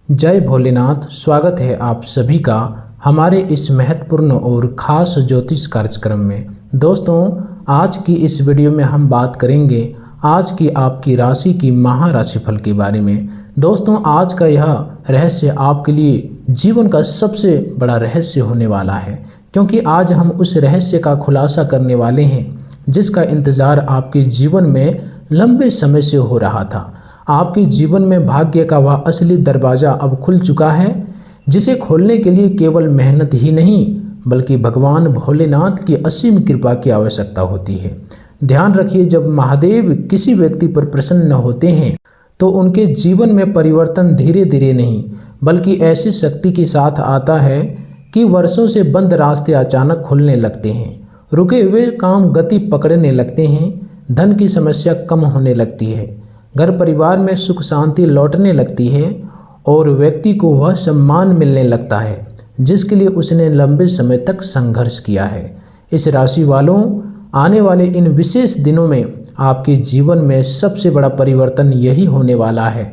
जय भोलेनाथ। स्वागत है आप सभी का हमारे इस महत्वपूर्ण और ख़ास ज्योतिष कार्यक्रम में। दोस्तों, आज की इस वीडियो में हम बात करेंगे आज की आपकी राशि की महाराशिफल के बारे में। दोस्तों, आज का यह रहस्य आपके लिए जीवन का सबसे बड़ा रहस्य होने वाला है, क्योंकि आज हम उस रहस्य का खुलासा करने वाले हैं जिसका इंतज़ार आपके जीवन में लंबे समय से हो रहा था। आपके जीवन में भाग्य का वह असली दरवाज़ा अब खुल चुका है, जिसे खोलने के लिए केवल मेहनत ही नहीं बल्कि भगवान भोलेनाथ की असीम कृपा की आवश्यकता होती है। ध्यान रखिए, जब महादेव किसी व्यक्ति पर प्रसन्न होते हैं तो उनके जीवन में परिवर्तन धीरे धीरे नहीं बल्कि ऐसी शक्ति के साथ आता है कि वर्षों से बंद रास्ते अचानक खुलने लगते हैं, रुके हुए काम गति पकड़ने लगते हैं, धन की समस्या कम होने लगती है, घर परिवार में सुख शांति लौटने लगती है और व्यक्ति को वह सम्मान मिलने लगता है जिसके लिए उसने लंबे समय तक संघर्ष किया है। इस राशि वालों, आने वाले इन विशेष दिनों में आपके जीवन में सबसे बड़ा परिवर्तन यही होने वाला है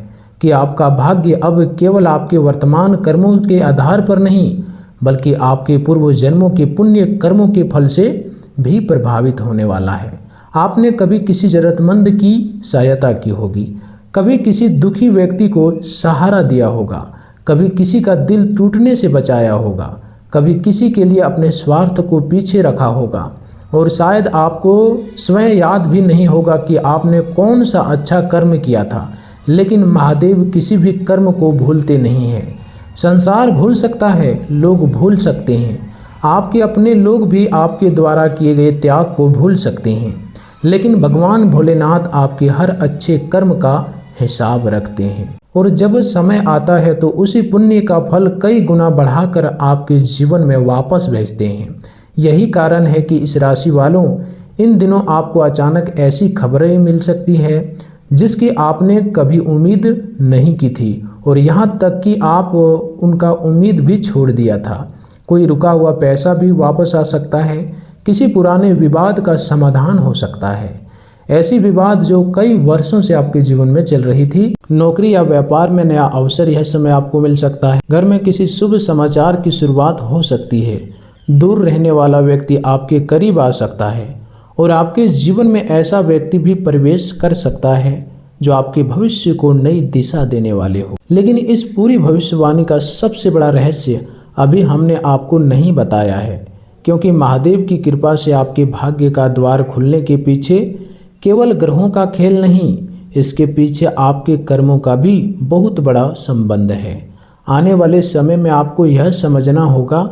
कि आपका भाग्य अब केवल आपके वर्तमान कर्मों के आधार पर नहीं बल्कि आपके पूर्व जन्मों के पुण्य कर्मों के फल से भी प्रभावित होने वाला है। आपने कभी किसी ज़रूरतमंद की सहायता की होगी, कभी किसी दुखी व्यक्ति को सहारा दिया होगा, कभी किसी का दिल टूटने से बचाया होगा, कभी किसी के लिए अपने स्वार्थ को पीछे रखा होगा और शायद आपको स्वयं याद भी नहीं होगा कि आपने कौन सा अच्छा कर्म किया था। लेकिन महादेव किसी भी कर्म को भूलते नहीं हैं। संसार भूल सकता है, लोग भूल सकते हैं, आपके अपने लोग भी आपके द्वारा किए गए त्याग को भूल सकते हैं, लेकिन भगवान भोलेनाथ आपके हर अच्छे कर्म का हिसाब रखते हैं और जब समय आता है तो उसी पुण्य का फल कई गुना बढ़ाकर आपके जीवन में वापस भेजते हैं। यही कारण है कि इस राशि वालों, इन दिनों आपको अचानक ऐसी खबरें मिल सकती है जिसकी आपने कभी उम्मीद नहीं की थी और यहाँ तक कि आप उनका उम्मीद भी छोड़ दिया था। कोई रुका हुआ पैसा भी वापस आ सकता है, किसी पुराने विवाद का समाधान हो सकता है, ऐसी विवाद जो कई वर्षों से आपके जीवन में चल रही थी। नौकरी या व्यापार में नया अवसर यह समय आपको मिल सकता है। घर में किसी शुभ समाचार की शुरुआत हो सकती है। दूर रहने वाला व्यक्ति आपके करीब आ सकता है और आपके जीवन में ऐसा व्यक्ति भी प्रवेश कर सकता है जो आपके भविष्य को नई दिशा देने वाले हो। लेकिन इस पूरी भविष्यवाणी का सबसे बड़ा रहस्य अभी हमने आपको नहीं बताया है, क्योंकि महादेव की कृपा से आपके भाग्य का द्वार खुलने के पीछे केवल ग्रहों का खेल नहीं, इसके पीछे आपके कर्मों का भी बहुत बड़ा संबंध है। आने वाले समय में आपको यह समझना होगा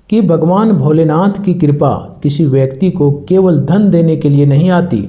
कि भगवान भोलेनाथ की कृपा किसी व्यक्ति को केवल धन देने के लिए नहीं आती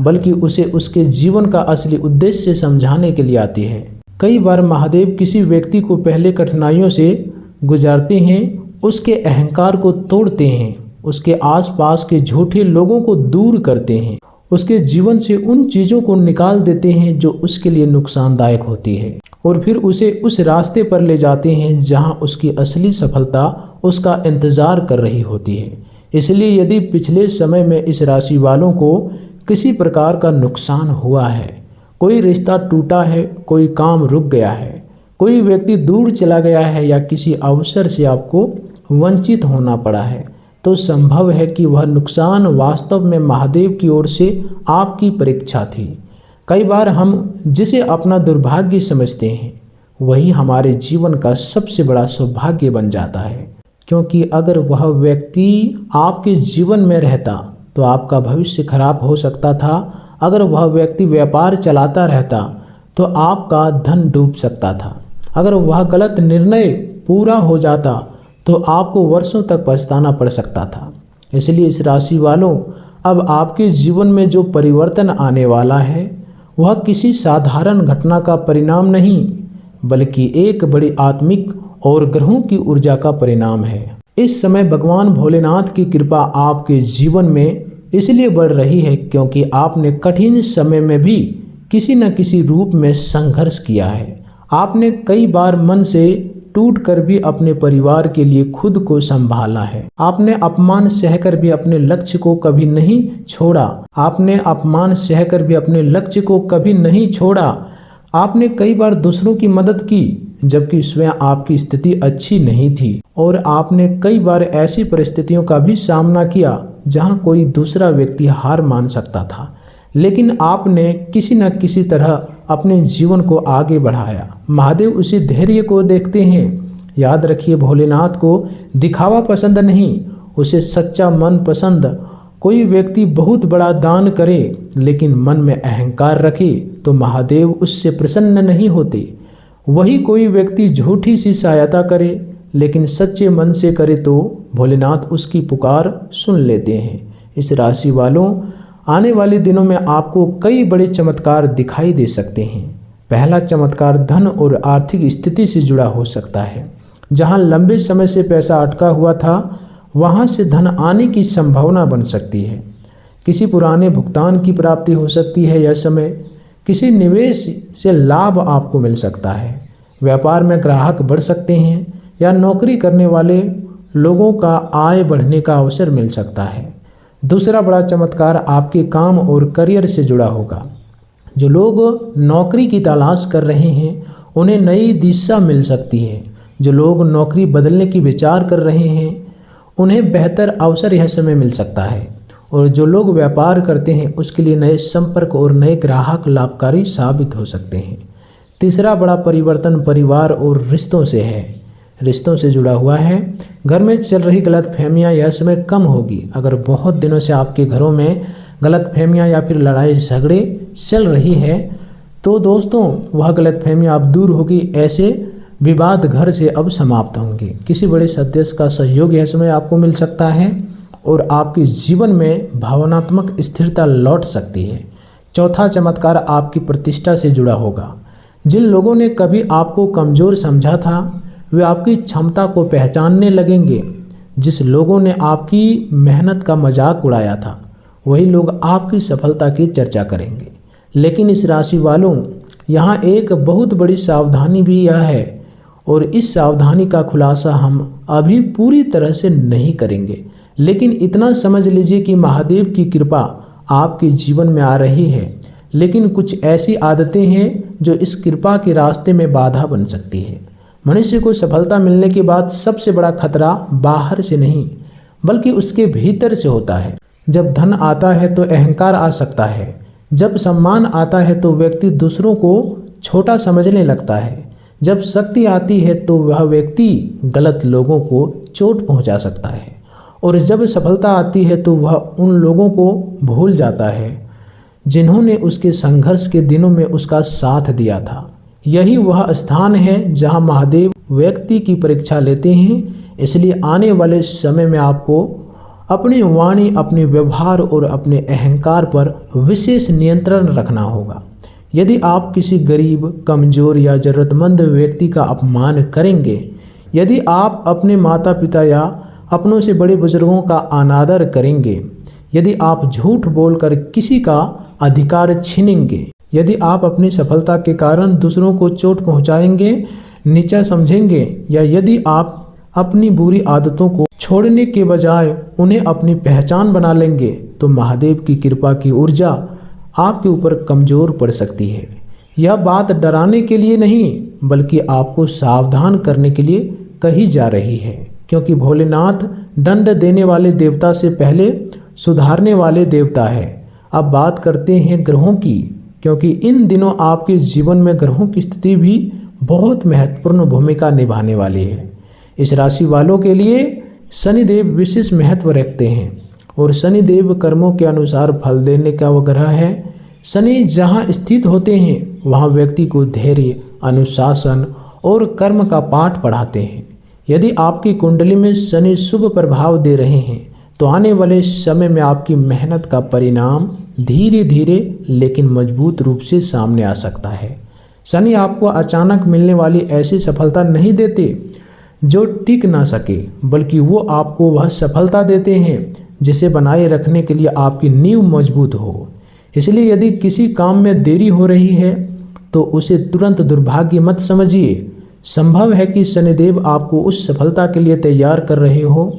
बल्कि उसे उसके जीवन का असली उद्देश्य समझाने के लिए आती है। कई बार महादेव किसी व्यक्ति को पहले कठिनाइयों से गुजारते हैं, उसके अहंकार को तोड़ते हैं, उसके आसपास के झूठे लोगों को दूर करते हैं, उसके जीवन से उन चीज़ों को निकाल देते हैं जो उसके लिए नुकसानदायक होती है और फिर उसे उस रास्ते पर ले जाते हैं जहां उसकी असली सफलता उसका इंतज़ार कर रही होती है। इसलिए यदि पिछले समय में इस राशि वालों को किसी प्रकार का नुकसान हुआ है, कोई रिश्ता टूटा है, कोई काम रुक गया है, कोई व्यक्ति दूर चला गया है या किसी अवसर से आपको वंचित होना पड़ा है, तो संभव है कि वह नुकसान वास्तव में महादेव की ओर से आपकी परीक्षा थी। कई बार हम जिसे अपना दुर्भाग्य समझते हैं वही हमारे जीवन का सबसे बड़ा सौभाग्य बन जाता है, क्योंकि अगर वह व्यक्ति आपके जीवन में रहता तो आपका भविष्य खराब हो सकता था। अगर वह व्यक्ति व्यापार चलाता रहता तो आपका धन डूब सकता था। अगर वह गलत निर्णय पूरा हो जाता तो आपको वर्षों तक पछताना पड़ सकता था। इसलिए इस राशि वालों, अब आपके जीवन में जो परिवर्तन आने वाला है वह किसी साधारण घटना का परिणाम नहीं बल्कि एक बड़ी आत्मिक और ग्रहों की ऊर्जा का परिणाम है। इस समय भगवान भोलेनाथ की कृपा आपके जीवन में इसलिए बढ़ रही है क्योंकि आपने कठिन समय में भी किसी न किसी रूप में संघर्ष किया है। आपने कई बार मन से टूटकर भी अपने परिवार के लिए खुद को संभाला है। आपने अपमान सहकर भी अपने लक्ष्य को कभी नहीं छोड़ा। आपने अपमान सहकर भी अपने लक्ष्य को कभी नहीं छोड़ा। आपने कई बार दूसरों की मदद की, जबकि स्वयं आपकी स्थिति अच्छी नहीं थी और आपने कई बार ऐसी परिस्थितियों का भी सामना किया जहां कोई दूसरा व्यक्ति हार मान सकता था, लेकिन आपने किसी न किसी तरह अपने जीवन को आगे बढ़ाया। महादेव उसी धैर्य को देखते हैं। याद रखिए, भोलेनाथ को दिखावा पसंद नहीं, उसे सच्चा मन पसंद। कोई व्यक्ति बहुत बड़ा दान करे लेकिन मन में अहंकार रखे तो महादेव उससे प्रसन्न नहीं होते। वही कोई व्यक्ति झूठी सी सहायता करे लेकिन सच्चे मन से करे तो भोलेनाथ उसकी पुकार सुन लेते हैं। इस राशि वालों, आने वाले दिनों में आपको कई बड़े चमत्कार दिखाई दे सकते हैं। पहला चमत्कार धन और आर्थिक स्थिति से जुड़ा हो सकता है। जहां लंबे समय से पैसा अटका हुआ था वहां से धन आने की संभावना बन सकती है। किसी पुराने भुगतान की प्राप्ति हो सकती है। यह समय किसी निवेश से लाभ आपको मिल सकता है। व्यापार में ग्राहक बढ़ सकते हैं या नौकरी करने वाले लोगों का आय बढ़ने का अवसर मिल सकता है। दूसरा बड़ा चमत्कार आपके काम और करियर से जुड़ा होगा। जो लोग नौकरी की तलाश कर रहे हैं उन्हें नई दिशा मिल सकती है। जो लोग नौकरी बदलने की विचार कर रहे हैं उन्हें बेहतर अवसर यह समय मिल सकता है। और जो लोग व्यापार करते हैं उसके लिए नए संपर्क और नए ग्राहक लाभकारी साबित हो सकते हैं। तीसरा बड़ा परिवर्तन परिवार और रिश्तों से है, रिश्तों से जुड़ा हुआ है। घर में चल रही गलतफहमियां यह समय कम होगी। अगर बहुत दिनों से आपके घरों में गलतफहमियां या फिर लड़ाई झगड़े चल रही है तो दोस्तों वह गलतफहमियां अब दूर होगी। ऐसे विवाद घर से अब समाप्त होंगे। किसी बड़े सदस्य का सहयोग यह समय आपको मिल सकता है और आपके जीवन में भावनात्मक स्थिरता लौट सकती है। चौथा चमत्कार आपकी प्रतिष्ठा से जुड़ा होगा। जिन लोगों ने कभी आपको कमज़ोर समझा था वे आपकी क्षमता को पहचानने लगेंगे। जिस लोगों ने आपकी मेहनत का मजाक उड़ाया था वही लोग आपकी सफलता की चर्चा करेंगे। लेकिन इस राशि वालों, यहाँ एक बहुत बड़ी सावधानी भी यह है और इस सावधानी का खुलासा हम अभी पूरी तरह से नहीं करेंगे, लेकिन इतना समझ लीजिए कि महादेव की कृपा आपके जीवन में आ रही है। लेकिन कुछ ऐसी आदतें हैं जो इस कृपा के रास्ते में बाधा बन सकती है। मनुष्य को सफलता मिलने के बाद सबसे बड़ा खतरा बाहर से नहीं बल्कि उसके भीतर से होता है। जब धन आता है तो अहंकार आ सकता है। जब सम्मान आता है तो व्यक्ति दूसरों को छोटा समझने लगता है। जब शक्ति आती है तो वह व्यक्ति गलत लोगों को चोट पहुंचा सकता है और जब सफलता आती है तो वह उन लोगों को भूल जाता है जिन्होंने उसके संघर्ष के दिनों में उसका साथ दिया था। यही वह स्थान है जहां महादेव व्यक्ति की परीक्षा लेते हैं। इसलिए आने वाले समय में आपको अपनी वाणी, अपने व्यवहार और अपने अहंकार पर विशेष नियंत्रण रखना होगा। यदि आप किसी गरीब, कमजोर या जरूरतमंद व्यक्ति का अपमान करेंगे, यदि आप अपने माता पिता या अपनों से बड़े बुजुर्गों का अनादर करेंगे, यदि आप झूठ बोलकर किसी का अधिकार छीनेंगे, यदि आप अपनी सफलता के कारण दूसरों को चोट पहुंचाएंगे, नीचा समझेंगे या यदि आप अपनी बुरी आदतों को छोड़ने के बजाय उन्हें अपनी पहचान बना लेंगे तो महादेव की कृपा की ऊर्जा आपके ऊपर कमज़ोर पड़ सकती है। यह बात डराने के लिए नहीं बल्कि आपको सावधान करने के लिए कही जा रही है, क्योंकि भोलेनाथ दंड देने वाले देवता से पहले सुधारने वाले देवता है। अब बात करते हैं ग्रहों की, क्योंकि इन दिनों आपके जीवन में ग्रहों की स्थिति भी बहुत महत्वपूर्ण भूमिका निभाने वाली है। इस राशि वालों के लिए शनिदेव विशेष महत्व रखते हैं और शनिदेव कर्मों के अनुसार फल देने का वह ग्रह है। शनि जहाँ स्थित होते हैं वहाँ व्यक्ति को धैर्य, अनुशासन और कर्म का पाठ पढ़ाते हैं। यदि आपकी कुंडली में शनि शुभ प्रभाव दे रहे हैं तो आने वाले समय में आपकी मेहनत का परिणाम धीरे धीरे लेकिन मजबूत रूप से सामने आ सकता है। शनि आपको अचानक मिलने वाली ऐसी सफलता नहीं देते जो टिक ना सके, बल्कि वो आपको वह सफलता देते हैं जिसे बनाए रखने के लिए आपकी नींव मजबूत हो। इसलिए यदि किसी काम में देरी हो रही है तो उसे तुरंत दुर्भाग्य मत समझिए। संभव है कि शनिदेव आपको उस सफलता के लिए तैयार कर रहे हो।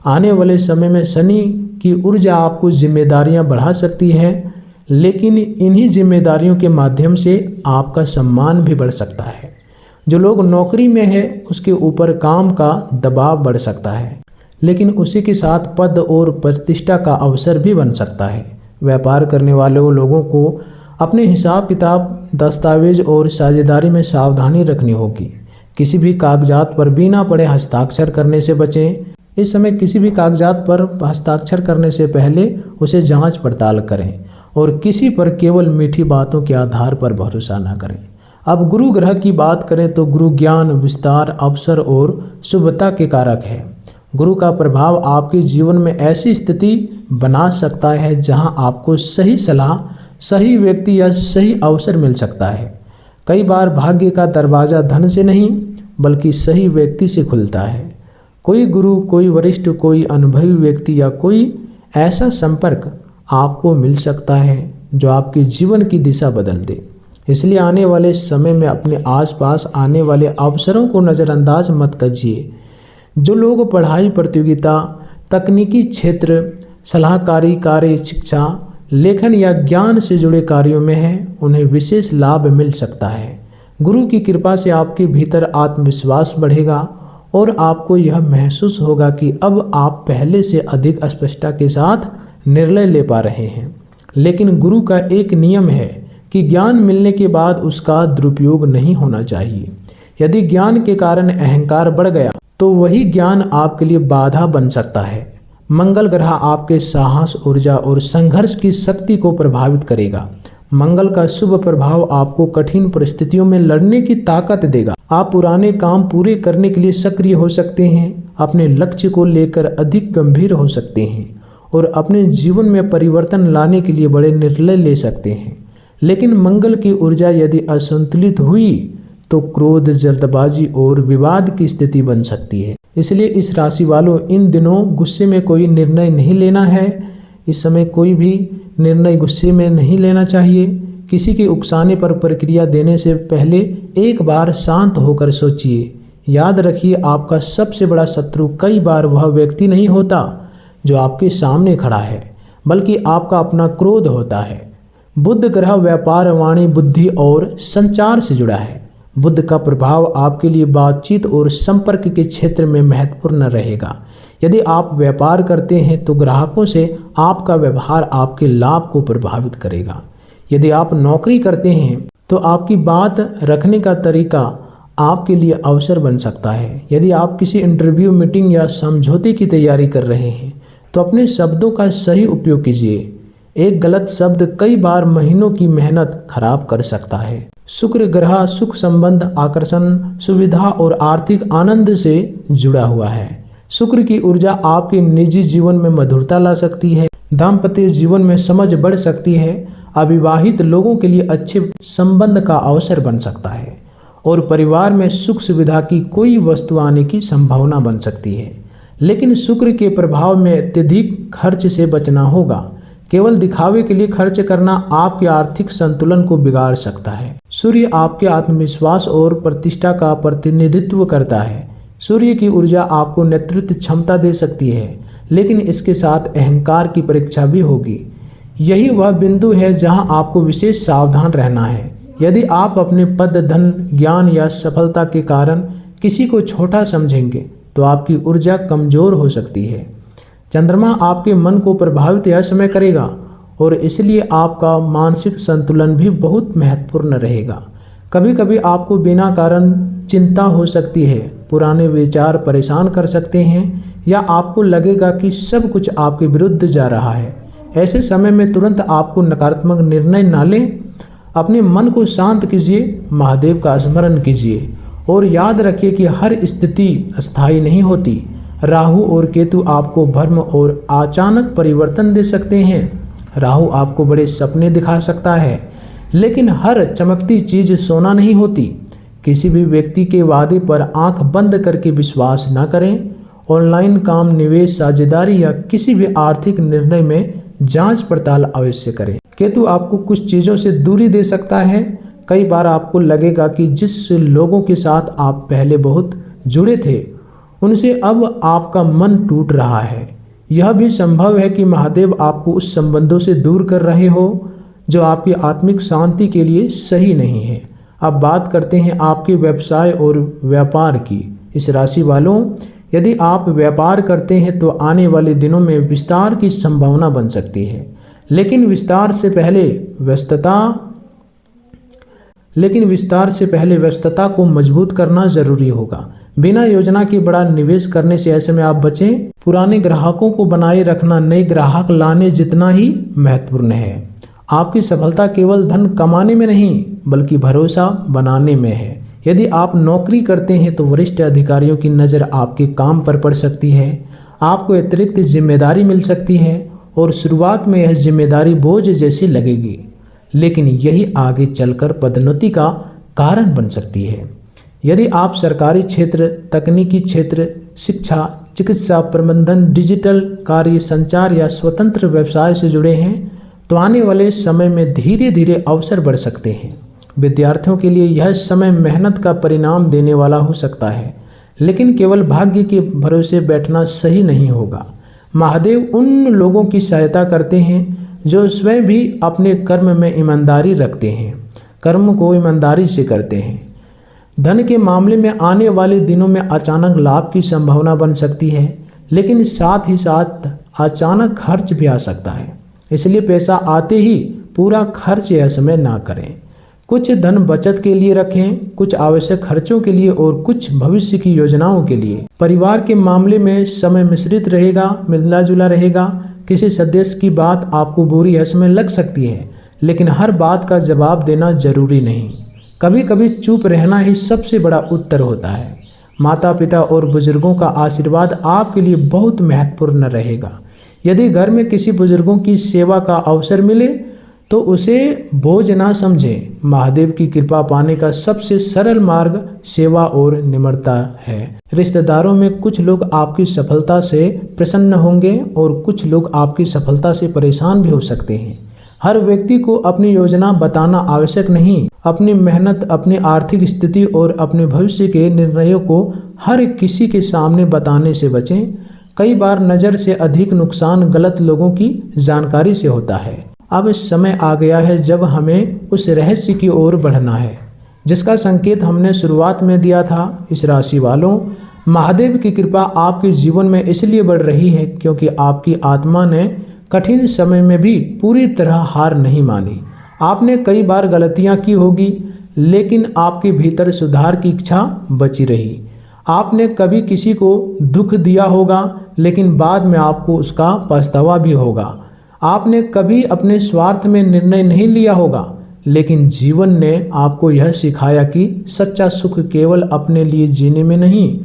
आने वाले समय में शनि की ऊर्जा आपको जिम्मेदारियां बढ़ा सकती है, लेकिन इन्हीं जिम्मेदारियों के माध्यम से आपका सम्मान भी बढ़ सकता है। जो लोग नौकरी में है उसके ऊपर काम का दबाव बढ़ सकता है, लेकिन उसी के साथ पद और प्रतिष्ठा का अवसर भी बन सकता है। व्यापार करने वाले लोगों को अपने हिसाब किताब, दस्तावेज और साझेदारी में सावधानी रखनी होगी। किसी भी कागजात पर बिना पढ़े हस्ताक्षर करने से बचें। इस समय किसी भी कागजात पर हस्ताक्षर करने से पहले उसे जांच पड़ताल करें और किसी पर केवल मीठी बातों के आधार पर भरोसा न करें। अब गुरु ग्रह की बात करें तो गुरु ज्ञान, विस्तार, अवसर और शुभता के कारक है। गुरु का प्रभाव आपके जीवन में ऐसी स्थिति बना सकता है जहां आपको सही सलाह, सही व्यक्ति या सही अवसर मिल सकता है। कई बार भाग्य का दरवाज़ा धन से नहीं बल्कि सही व्यक्ति से खुलता है। कोई गुरु, कोई वरिष्ठ, कोई अनुभवी व्यक्ति या कोई ऐसा संपर्क आपको मिल सकता है जो आपके जीवन की दिशा बदल दे। इसलिए आने वाले समय में अपने आसपास आने वाले अवसरों को नज़रअंदाज मत कीजिए। जो लोग पढ़ाई, प्रतियोगिता, तकनीकी क्षेत्र, सलाहकारी कार्य, शिक्षा, लेखन या ज्ञान से जुड़े कार्यों में हैं, उन्हें विशेष लाभ मिल सकता है। गुरु की कृपा से आपके भीतर आत्मविश्वास बढ़ेगा और आपको यह महसूस होगा कि अब आप पहले से अधिक स्पष्टता के साथ निर्णय ले पा रहे हैं। लेकिन गुरु का एक नियम है कि ज्ञान मिलने के बाद उसका दुरुपयोग नहीं होना चाहिए। यदि ज्ञान के कारण अहंकार बढ़ गया तो वही ज्ञान आपके लिए बाधा बन सकता है। मंगल ग्रह आपके साहस, ऊर्जा और संघर्ष की शक्ति को प्रभावित करेगा। मंगल का शुभ प्रभाव आपको कठिन परिस्थितियों में लड़ने की ताकत देगा। आप पुराने काम पूरे करने के लिए सक्रिय हो सकते हैं, अपने लक्ष्य को लेकर अधिक गंभीर हो सकते हैं और अपने जीवन में परिवर्तन लाने के लिए बड़े निर्णय ले सकते हैं। लेकिन मंगल की ऊर्जा यदि असंतुलित हुई तो क्रोध, जल्दबाजी और विवाद की स्थिति बन सकती है। इसलिए इस राशि वालों, इन दिनों गुस्से में कोई निर्णय नहीं लेना है। इस समय कोई भी निर्णय गुस्से में नहीं लेना चाहिए। किसी के उकसाने पर प्रतिक्रिया देने से पहले एक बार शांत होकर सोचिए। याद रखिए, आपका सबसे बड़ा शत्रु कई बार वह व्यक्ति नहीं होता जो आपके सामने खड़ा है, बल्कि आपका अपना क्रोध होता है। बुध ग्रह व्यापार, वाणी, बुद्धि और संचार से जुड़ा है। बुध का प्रभाव आपके लिए बातचीत और संपर्क के क्षेत्र में महत्वपूर्ण रहेगा। यदि आप व्यापार करते हैं तो ग्राहकों से आपका व्यवहार आपके लाभ को प्रभावित करेगा। यदि आप नौकरी करते हैं तो आपकी बात रखने का तरीका आपके लिए अवसर बन सकता है। यदि आप किसी इंटरव्यू, मीटिंग या समझौते की तैयारी कर रहे हैं तो अपने शब्दों का सही उपयोग कीजिए। एक गलत शब्द कई बार महीनों की मेहनत खराब कर सकता है। शुक्र ग्रह सुख संबंध, आकर्षण, सुविधा और आर्थिक आनंद से जुड़ा हुआ है। शुक्र की ऊर्जा आपके निजी जीवन में मधुरता ला सकती है। दाम्पत्य जीवन में समझ बढ़ सकती है। अविवाहित लोगों के लिए अच्छे संबंध का अवसर बन सकता है और परिवार में सुख सुविधा की कोई वस्तु आने की संभावना बन सकती है। लेकिन शुक्र के प्रभाव में अत्यधिक खर्च से बचना होगा। केवल दिखावे के लिए खर्च करना आपके आर्थिक संतुलन को बिगाड़ सकता है। सूर्य आपके आत्मविश्वास और प्रतिष्ठा का प्रतिनिधित्व करता है। सूर्य की ऊर्जा आपको नेतृत्व क्षमता दे सकती है, लेकिन इसके साथ अहंकार की परीक्षा भी होगी। यही वह बिंदु है जहां आपको विशेष सावधान रहना है। यदि आप अपने पद, धन, ज्ञान या सफलता के कारण किसी को छोटा समझेंगे तो आपकी ऊर्जा कमजोर हो सकती है। चंद्रमा आपके मन को प्रभावित यह समय करेगा और इसलिए आपका मानसिक संतुलन भी बहुत महत्वपूर्ण रहेगा। कभी कभी आपको बिना कारण चिंता हो सकती है, पुराने विचार परेशान कर सकते हैं या आपको लगेगा कि सब कुछ आपके विरुद्ध जा रहा है। ऐसे समय में तुरंत आपको नकारात्मक निर्णय न लें। अपने मन को शांत कीजिए, महादेव का स्मरण कीजिए और याद रखिए कि हर स्थिति अस्थायी नहीं होती। राहु और केतु आपको भ्रम और अचानक परिवर्तन दे सकते हैं। राहु आपको बड़े सपने दिखा सकता है, लेकिन हर चमकती चीज सोना नहीं होती। किसी भी व्यक्ति के वादे पर आंख बंद करके विश्वास न करें। ऑनलाइन काम, निवेश, साझेदारी या किसी भी आर्थिक निर्णय में जांच पड़ताल अवश्य करें। केतु आपको कुछ चीज़ों से दूरी दे सकता है। कई बार आपको लगेगा कि जिस लोगों के साथ आप पहले बहुत जुड़े थे उनसे अब आपका मन टूट रहा है। यह भी संभव है कि महादेव आपको उस संबंधों से दूर कर रहे हो जो आपकी आत्मिक शांति के लिए सही नहीं है। अब बात करते हैं आपके व्यवसाय और व्यापार की। इस राशि वालों, यदि आप व्यापार करते हैं तो आने वाले दिनों में विस्तार की संभावना बन सकती है, लेकिन विस्तार से पहले व्यस्तता को मजबूत करना जरूरी होगा। बिना योजना के बड़ा निवेश करने से ऐसे में आप बचें। पुराने ग्राहकों को बनाए रखना नए ग्राहक लाने जितना ही महत्वपूर्ण है। आपकी सफलता केवल धन कमाने में नहीं बल्कि भरोसा बनाने में है। यदि आप नौकरी करते हैं तो वरिष्ठ अधिकारियों की नज़र आपके काम पर पड़ सकती है। आपको अतिरिक्त जिम्मेदारी मिल सकती है और शुरुआत में यह जिम्मेदारी बोझ जैसी लगेगी, लेकिन यही आगे चलकर पदोन्नति का कारण बन सकती है। यदि आप सरकारी क्षेत्र, तकनीकी क्षेत्र, शिक्षा, चिकित्सा, प्रबंधन, डिजिटल कार्य, संचार या स्वतंत्र व्यवसाय से जुड़े हैं तो आने वाले समय में धीरे धीरे अवसर बढ़ सकते हैं। विद्यार्थियों के लिए यह समय मेहनत का परिणाम देने वाला हो सकता है, लेकिन केवल भाग्य के भरोसे बैठना सही नहीं होगा। महादेव उन लोगों की सहायता करते हैं जो स्वयं भी अपने कर्म में ईमानदारी रखते हैं, कर्म को ईमानदारी से करते हैं। धन के मामले में आने वाले दिनों में अचानक लाभ की संभावना बन सकती है, लेकिन साथ ही साथ अचानक खर्च भी आ सकता है। इसलिए पैसा आते ही पूरा खर्च यह समय ना करें। कुछ धन बचत के लिए रखें, कुछ आवश्यक खर्चों के लिए और कुछ भविष्य की योजनाओं के लिए। परिवार के मामले में समय मिश्रित रहेगा, मिलना जुला रहेगा। किसी सदस्य की बात आपको बुरी यह समय लग सकती है, लेकिन हर बात का जवाब देना जरूरी नहीं। कभी कभी चुप रहना ही सबसे बड़ा उत्तर होता है। माता पिता और बुजुर्गों का आशीर्वाद आपके लिए बहुत महत्वपूर्ण रहेगा। यदि घर में किसी बुजुर्गों की सेवा का अवसर मिले तो उसे बोझ ना समझें। महादेव की कृपा पाने का सबसे सरल मार्ग सेवा और निम्रता है। रिश्तेदारों में कुछ लोग आपकी सफलता से प्रसन्न होंगे और कुछ लोग आपकी सफलता से परेशान भी हो सकते हैं। हर व्यक्ति को अपनी योजना बताना आवश्यक नहीं। अपनी मेहनत, अपनी आर्थिक स्थिति और अपने भविष्य के निर्णयों को हर किसी के सामने बताने से बचें। कई बार नज़र से अधिक नुकसान गलत लोगों की जानकारी से होता है। अब समय आ गया है जब हमें उस रहस्य की ओर बढ़ना है जिसका संकेत हमने शुरुआत में दिया था। इस राशि वालों, महादेव की कृपा आपके जीवन में इसलिए बढ़ रही है क्योंकि आपकी आत्मा ने कठिन समय में भी पूरी तरह हार नहीं मानी। आपने कई बार गलतियां की होगी, लेकिन आपके भीतर सुधार की इच्छा बची रही। आपने कभी किसी को दुख दिया होगा, लेकिन बाद में आपको उसका पछतावा भी होगा। आपने कभी अपने स्वार्थ में निर्णय नहीं लिया होगा, लेकिन जीवन ने आपको यह सिखाया कि सच्चा सुख केवल अपने लिए जीने में नहीं।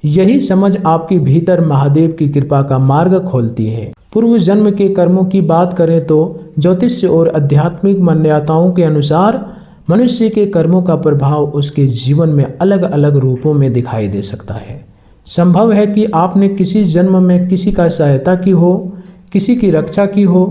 यही समझ आपके भीतर महादेव की कृपा का मार्ग खोलती है। पूर्व जन्म के कर्मों की बात करें तो ज्योतिष और आध्यात्मिक मान्यताओं के अनुसार मनुष्य के कर्मों का प्रभाव उसके जीवन में अलग अलग रूपों में दिखाई दे सकता है। संभव है कि आपने किसी जन्म में किसी का सहायता की हो, किसी की रक्षा की हो,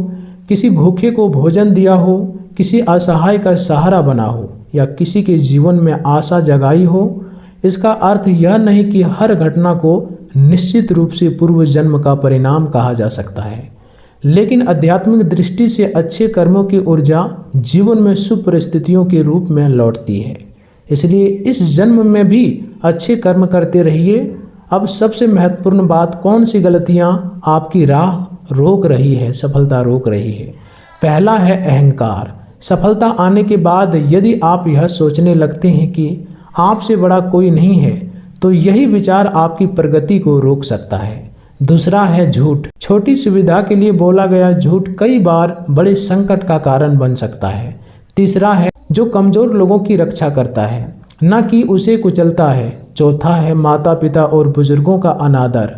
किसी भूखे को भोजन दिया हो, किसी असहाय का सहारा बना हो या किसी के जीवन में आशा जगाई हो। इसका अर्थ यह नहीं कि हर घटना को निश्चित रूप से पूर्व जन्म का परिणाम कहा जा सकता है, लेकिन आध्यात्मिक दृष्टि से अच्छे कर्मों की ऊर्जा जीवन में शुभ परिस्थितियों के रूप में लौटती है। इसलिए इस जन्म में भी अच्छे कर्म करते रहिए। अब सबसे महत्वपूर्ण बात, कौन सी गलतियां आपकी राह रोक रही है, सफलता रोक रही है। पहला है अहंकार। सफलता आने के बाद यदि आप यह सोचने लगते हैं कि आपसे बड़ा कोई नहीं है, तो यही विचार आपकी प्रगति को रोक सकता है। दूसरा है झूठ। छोटी सुविधा के लिए बोला गया झूठ कई बार बड़े संकट का कारण बन सकता है। तीसरा है जो कमजोर लोगों की रक्षा करता है, न कि उसे कुचलता है। चौथा है माता पिता और बुजुर्गों का अनादर।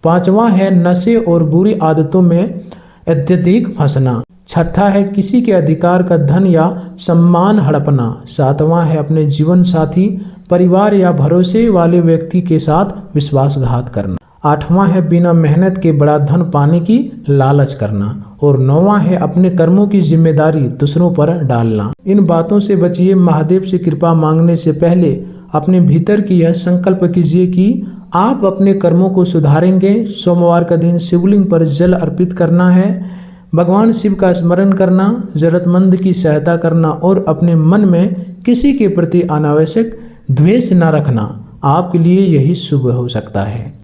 पांचवा है नशे और बुरी आदतों में अत्यधिक फंसना। छठा है किसी के अधिकार का धन या सम्मान हड़पना। सातवां है अपने जीवन साथी, परिवार या भरोसे वाले व्यक्ति के साथ विश्वासघात करना। आठवां है बिना मेहनत के बड़ा धन पाने की लालच करना। और नौवां है अपने कर्मों की जिम्मेदारी दूसरों पर डालना। इन बातों से बचिए। महादेव से कृपा मांगने से पहले अपने भीतर की यह संकल्प कीजिए कि आप अपने कर्मों को सुधारेंगे। सोमवार का दिन शिवलिंग पर जल अर्पित करना है। भगवान शिव का स्मरण करना, जरूरतमंद की सहायता करना और अपने मन में किसी के प्रति अनावश्यक द्वेष न रखना आपके लिए यही शुभ हो सकता है।